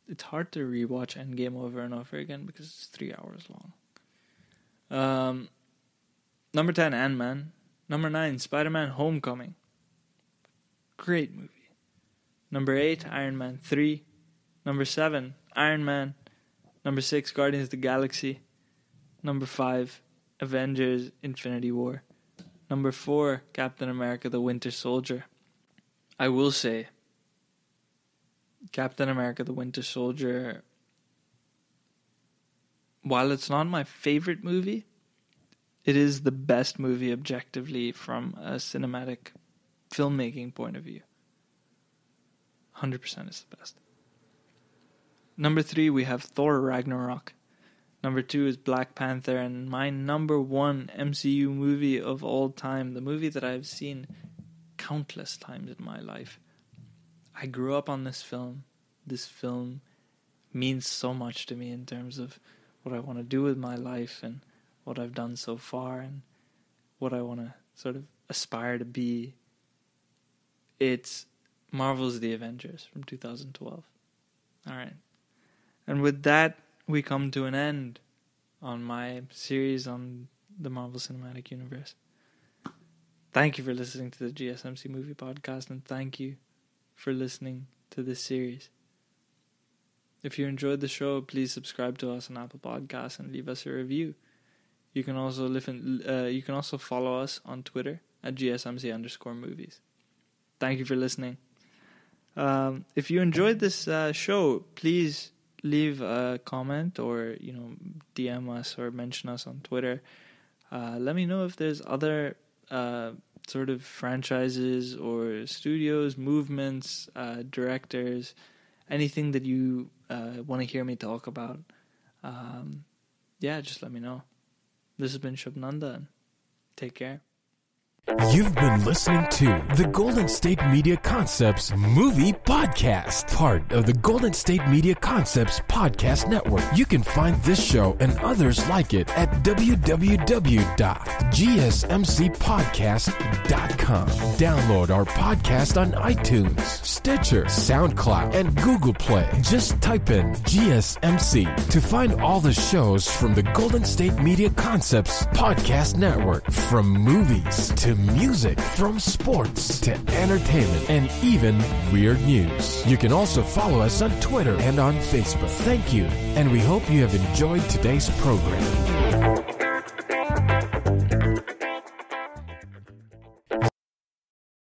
it's hard to rewatch Endgame over and over again because it's 3 hours long. Number 10, Ant-Man. Number 9, Spider-Man: Homecoming. Great movie. Number 8, Iron Man 3. Number 7, Iron Man. Number 6, Guardians of the Galaxy. Number 5, Avengers: Infinity War. Number 4, Captain America: The Winter Soldier. I will say, Captain America: The Winter Soldier, while it's not my favorite movie, it is the best movie objectively from a cinematic filmmaking point of view. 100% is the best. Number 3, we have Thor Ragnarok. Number 2 is Black Panther, and my number 1 MCU movie of all time, the movie that I've seen countless times in my life. I grew up on this film. This film means so much to me in terms of what I want to do with my life and what I've done so far and what I want to sort of aspire to be. It's Marvel's The Avengers from 2012. Alright. And with that, we come to an end on my series on the Marvel Cinematic Universe. Thank you for listening to the GSMC Movie Podcast, and thank you for listening to this series. If you enjoyed the show, please subscribe to us on Apple Podcasts and leave us a review. You can also follow us on Twitter at GSMC_movies. Thank you for listening. If you enjoyed this show, please leave a comment or DM us or mention us on Twitter. Let me know if there's other sort of franchises or studios, movements, directors, anything that you want to hear me talk about. Just let me know. This has been Shubh and take care. You've been listening to the Golden State Media Concepts Movie Podcast, part of the Golden State Media Concepts Podcast Network. You can find this show and others like it at www.gsmcpodcast.com. Download our podcast on iTunes, Stitcher, SoundCloud, and Google Play. Just type in GSMC to find all the shows from the Golden State Media Concepts Podcast Network, from movies to music, from sports to entertainment, and even weird news. You can also follow us on Twitter and on Facebook. Thank you, and we hope you have enjoyed today's program.